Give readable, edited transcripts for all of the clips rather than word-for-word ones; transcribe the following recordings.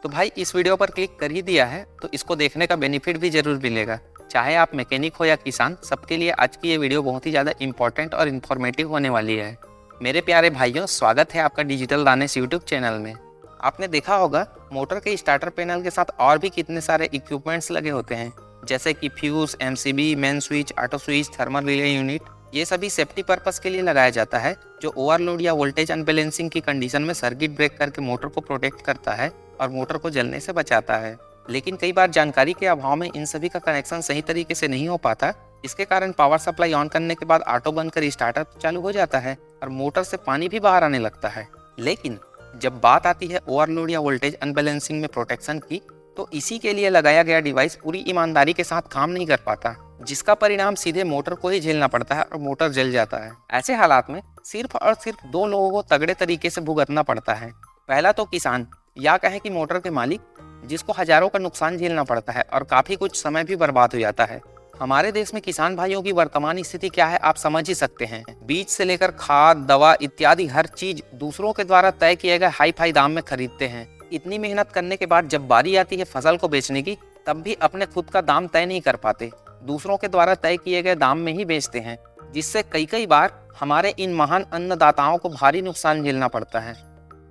तो भाई इस वीडियो पर क्लिक कर ही दिया है तो इसको देखने का बेनिफिट भी जरूर मिलेगा। चाहे आप मैकेनिक हो या किसान, सबके लिए आज की ये वीडियो बहुत ही ज़्यादा इंपॉर्टेंट और इन्फॉर्मेटिव होने वाली है। मेरे प्यारे भाइयों, स्वागत है आपका डिजिटल दानेश यूट्यूब चैनल में। आपने देखा होगा मोटर के स्टार्टर पैनल के साथ और भी कितने सारे इक्विपमेंट्स लगे होते हैं, जैसे कि fuse, MCB, main switch, auto switch, thermal relay unit. ये सभी सेफ्टी पर्पस के लिए लगाया जाता है, जो ओवरलोड या वोल्टेज अनबैलेंसिंग की कंडीशन में सर्किट ब्रेक करके मोटर को प्रोटेक्ट करता है और मोटर को जलने से बचाता है। लेकिन कई बार जानकारी के अभाव में इन सभी का कनेक्शन सही तरीके से नहीं हो पाता। इसके कारण पावर सप्लाई ऑन करने के बाद ऑटो बंद कर स्टार्टर चालू हो जाता है और मोटर से पानी भी बाहर आने लगता है। लेकिन जब बात आती है ओवरलोड या वोल्टेज अनबैलेंसिंग में प्रोटेक्शन की, तो इसी के लिए लगाया गया डिवाइस पूरी ईमानदारी के साथ काम नहीं कर पाता, जिसका परिणाम सीधे मोटर को ही झेलना पड़ता है और मोटर जल जाता है। ऐसे हालात में सिर्फ और सिर्फ दो लोगों को तगड़े तरीके से भुगतना पड़ता है। पहला तो किसान, या कहें कि मोटर के मालिक, जिसको हजारों का नुकसान झेलना पड़ता है और काफी कुछ समय भी बर्बाद हो जाता है। हमारे देश में किसान भाइयों की वर्तमान स्थिति क्या है आप समझ ही सकते हैं। बीज से लेकर खाद, दवा इत्यादि हर चीज दूसरों के द्वारा तय किए गए हाई फाई दाम में खरीदते हैं। इतनी मेहनत करने के बाद जब बारी आती है फसल को बेचने की, तब भी अपने खुद का दाम तय नहीं कर पाते, दूसरों के द्वारा तय किए गए दाम में ही बेचते हैं, जिससे कई बार हमारे इन महान अन्नदाताओं को भारी नुकसान झेलना पड़ता है।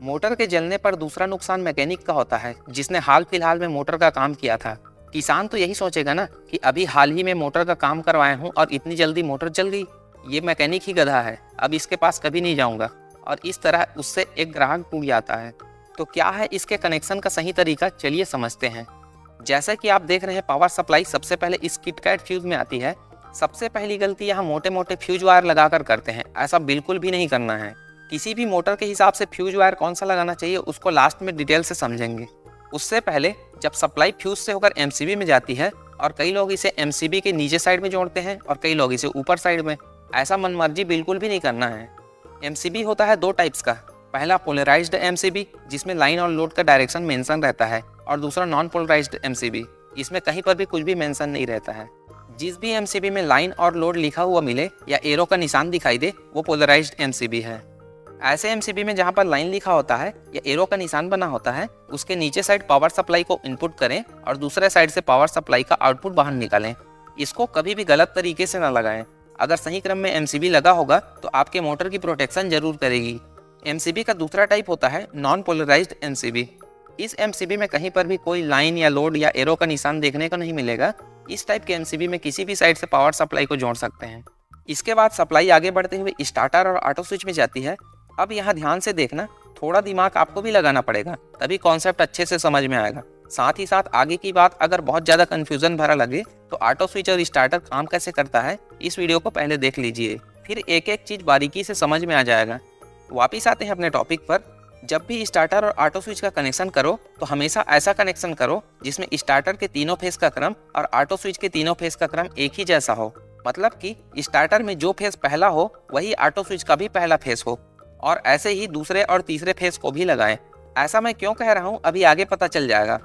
मोटर के जलने पर दूसरा नुकसान मैकेनिक का होता है, जिसने हाल फिलहाल में मोटर का काम किया था। किसान तो यही सोचेगा ना कि अभी हाल ही में मोटर का काम करवाया हूँ और इतनी जल्दी मोटर जल गई, ये मैकेनिक ही गधा है, अब इसके पास कभी नहीं जाऊँगा, और इस तरह उससे एक ग्राहक टूट जाता है। तो क्या है इसके कनेक्शन का सही तरीका, चलिए समझते हैं। जैसा कि आप देख रहे हैं, पावर सप्लाई सबसे पहले इस किटकैट फ्यूज में आती है। सबसे पहली गलती यहाँ मोटे मोटे फ्यूज वायर लगाकर करते हैं, ऐसा बिल्कुल भी नहीं करना है। किसी भी मोटर के हिसाब से फ्यूज वायर कौन सा लगाना चाहिए उसको लास्ट में डिटेल से समझेंगे। उससे पहले जब सप्लाई फ्यूज से होकर एमसीबी में जाती है, और कई लोग इसे एमसीबी के नीचे साइड में जोड़ते हैं और कई लोग इसे ऊपर साइड में, ऐसा मनमर्जी बिल्कुल भी नहीं करना है। एमसीबी होता है दो टाइप्स का। पहला पोलराइज्ड एमसीबी, जिसमें लाइन और लोड का डायरेक्शन मेंशन रहता है, और दूसरा नॉन पोलराइज्ड एमसीबी, इसमें कहीं पर भी कुछ भी मेंशन नहीं रहता है। जिस भी एमसीबी में लाइन और लोड लिखा हुआ मिले या एरो का निशान दिखाई दे, वो पोलराइज्ड एमसीबी है। ऐसे एमसीबी में जहां पर लाइन लिखा होता है या एरो का निशान बना होता है, उसके नीचे साइड पावर सप्लाई को इनपुट करें और दूसरे साइड से पावर सप्लाई का आउटपुट बाहर निकालें। इसको कभी भी गलत तरीके से ना लगाएं। अगर सही क्रम में एमसीबी लगा होगा तो आपके मोटर की प्रोटेक्शन जरूर करेगी। एमसीबी का दूसरा टाइप होता है नॉन पोलराइज्ड एमसीबी। इस एमसीबी में कहीं पर भी कोई लाइन या लोड या एरो का निशान देखने को नहीं मिलेगा। इस टाइप के एमसीबी में किसी भी साइड से पावर सप्लाई को जोड़ सकते हैं। इसके बाद सप्लाई आगे बढ़ते हुए स्टार्टर और ऑटो स्विच में जाती है। अब यहाँ ध्यान से देखना, थोड़ा दिमाग आपको भी लगाना पड़ेगा, तभी कॉन्सेप्ट अच्छे से समझ में आएगा। साथ ही साथ आगे की बात अगर बहुत ज़्यादा कन्फ्यूजन भरा लगे तो ऑटो स्विच और स्टार्टर काम कैसे करता है, इस वीडियो को पहले देख लीजिए, फिर एक एक चीज़ बारीकी से समझ में आ जाएगा। वापिस आते हैं अपने टॉपिक पर। जब भी स्टार्टर और ऑटो स्विच का कनेक्शन करो तो हमेशा ऐसा कनेक्शन करो जिसमें स्टार्टर के तीनों फेस का क्रम और ऑटो स्विच के तीनों फेस का क्रम एक ही जैसा हो। मतलब कि स्टार्टर में जो फेस पहला हो वही ऑटो स्विच का भी पहला फेस हो, और ऐसे ही दूसरे और तीसरे फेस को भी लगाएं। ऐसा मैं क्यों कह रहा हूँ अभी आगे पता चल जाएगा।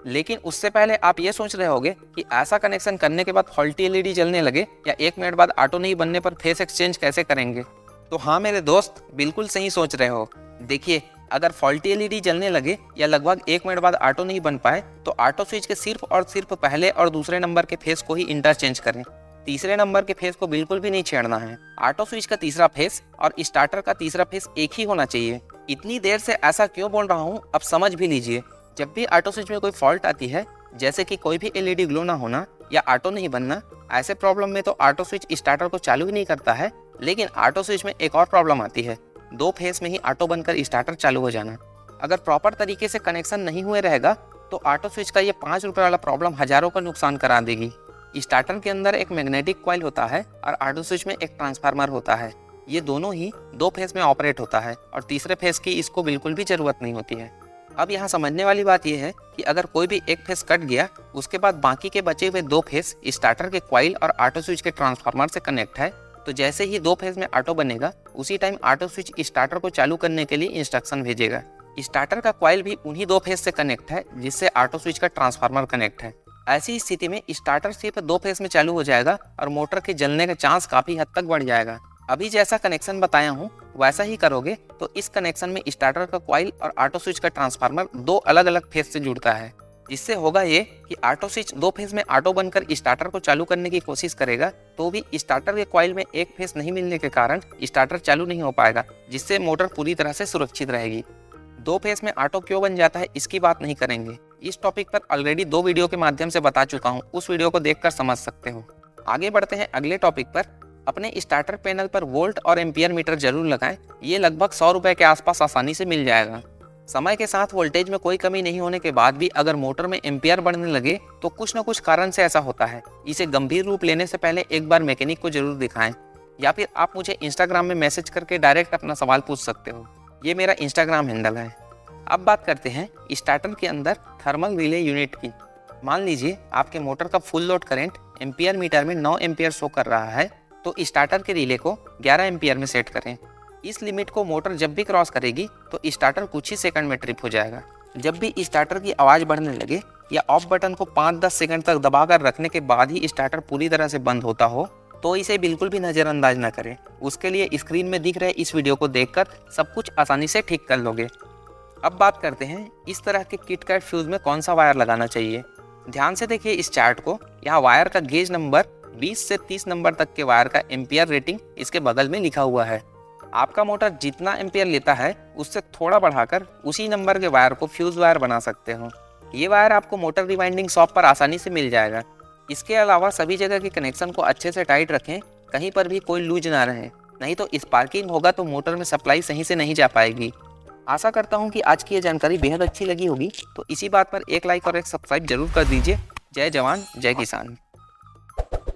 लेकिन उससे पहले आप ये सोच रहे होंगे कि ऐसा कनेक्शन करने के बाद फॉल्टी एलईडी जलने लगे या 1 मिनट बाद ऑटो नहीं बनने पर फेस एक्सचेंज कैसे करेंगे। तो हाँ मेरे दोस्त, बिल्कुल सही सोच रहे हो। देखिए, अगर फॉल्टी एलईडी जलने लगे या लगभग 1 मिनट बाद ऑटो नहीं बन पाए तो ऑटो स्विच के सिर्फ और सिर्फ पहले और दूसरे नंबर के फेस को ही इंटरचेंज करें। तीसरे नंबर के फेस को बिल्कुल भी नहीं छेड़ना है। ऑटो स्विच का तीसरा फेस और स्टार्टर का तीसरा फेस एक ही होना चाहिए। इतनी देर से ऐसा क्यों बोल रहा हूँ अब समझ भी लीजिए। जब भी ऑटो स्विच में कोई फॉल्ट आती है, जैसे कि कोई भी एलईडी ग्लो ना होना या ऑटो नहीं बनना, ऐसे प्रॉब्लम में तो ऑटो स्विच स्टार्टर को चालू ही नहीं करता है। लेकिन ऑटो स्विच में एक और प्रॉब्लम आती है, 2 फेस में ही ऑटो बनकर स्टार्टर चालू हो जाना। अगर प्रॉपर तरीके से कनेक्शन नहीं हुए रहेगा तो ऑटो स्विच का ये 5 रुपये वाला प्रॉब्लम हजारों का नुकसान करा देगी। स्टार्टर के अंदर एक मैग्नेटिक कॉइल होता है और ऑटो स्विच में एक ट्रांसफार्मर होता है। ये दोनों ही 2 फेस में ऑपरेट होता है और तीसरे फेस की इसको बिल्कुल भी जरूरत नहीं होती है। अब यहाँ समझने वाली बात यह है कि अगर कोई भी एक फेस कट गया, उसके बाद बाकी के बचे हुए 2 फेस स्टार्टर के कॉइल और ऑटो स्विच के ट्रांसफार्मर से कनेक्ट है, तो जैसे ही 2 फेस में ऑटो बनेगा उसी टाइम ऑटो स्विच स्टार्टर को चालू करने के लिए इंस्ट्रक्शन भेजेगा। स्टार्टर का कॉइल भी उन्हीं 2 फेस से कनेक्ट है जिससे ऑटो स्विच का ट्रांसफार्मर कनेक्ट है। ऐसी स्थिति में स्टार्टर सिर्फ 2 फेस में चालू हो जाएगा और मोटर के जलने का चांस काफी हद तक बढ़ जाएगा। अभी जैसा कनेक्शन बताया हूँ वैसा ही करोगे तो इस कनेक्शन में स्टार्टर का कॉइल और ऑटो स्विच का ट्रांसफार्मर दो अलग अलग फेज से जुड़ता है। इससे होगा ये कि ऑटो स्विच दो फेज में ऑटो बनकर स्टार्टर को चालू करने की कोशिश करेगा तो भी स्टार्टर के कॉइल में एक फेज नहीं मिलने के कारण स्टार्टर चालू नहीं हो पाएगा, जिससे मोटर पूरी तरह से सुरक्षित रहेगी। दो फेज में ऑटो क्यों बन जाता है इसकी बात नहीं करेंगे, इस टॉपिक पर ऑलरेडी 2 वीडियो के माध्यम से बता चुका हूँ, उस वीडियो को देखकर समझ सकते हो। आगे बढ़ते हैं अगले टॉपिक पर। अपने स्टार्टर पैनल पर वोल्ट और एम्पियर मीटर जरूर लगाएं, ये लगभग 100 रुपए के आसपास आसानी से मिल जाएगा। समय के साथ वोल्टेज में कोई कमी नहीं होने के बाद भी अगर मोटर में एम्पियर बढ़ने लगे तो कुछ न कुछ कारण से ऐसा होता है। इसे गंभीर रूप लेने से पहले एक बार मैकेनिक को जरूर दिखाएं, या फिर आप मुझे इंस्टाग्राम में मैसेज करके डायरेक्ट अपना सवाल पूछ सकते हो, ये मेरा इंस्टाग्राम हैंडल है। अब बात करते हैं स्टार्टर के अंदर थर्मल रिले यूनिट की। मान लीजिए आपके मोटर का full load current ampere meter में 9 एम्पियर शो कर रहा है, तो स्टार्टर के रिले को 11 एम्पियर में सेट करें। इस लिमिट को मोटर जब भी क्रॉस करेगी तो स्टार्टर कुछ ही सेकंड में ट्रिप हो जाएगा। जब भी स्टार्टर की आवाज़ बढ़ने लगे या ऑफ बटन को 5-10 सेकंड तक दबाकर रखने के बाद ही स्टार्टर पूरी तरह से बंद होता हो तो इसे बिल्कुल भी नज़रअंदाज न करें। उसके लिए स्क्रीन में दिख रहे इस वीडियो को देखकर सब कुछ आसानी से ठीक कर लोगे। अब बात करते हैं इस तरह के किट कैट फ्यूज में कौन सा वायर लगाना चाहिए। ध्यान से देखिए इस चार्ट को, यहाँ वायर का गेज नंबर 20 से 30 नंबर तक के वायर का एम्पियर रेटिंग इसके बगल में लिखा हुआ है। आपका मोटर जितना एम्पियर लेता है उससे थोड़ा बढ़ाकर उसी नंबर के वायर को फ्यूज वायर बना सकते हो। ये वायर आपको मोटर रिवाइंडिंग शॉप पर आसानी से मिल जाएगा। इसके अलावा सभी जगह के कनेक्शन को अच्छे से टाइट रखें, कहीं पर भी कोई लूज ना रहे, नहीं तो स्पार्किंग होगा तो मोटर में सप्लाई सही से नहीं जा पाएगी। आशा करता हूँ कि आज की ये जानकारी बेहद अच्छी लगी होगी, तो इसी बात पर एक लाइक और एक सब्सक्राइब जरूर कर दीजिए। जय जवान जय किसान।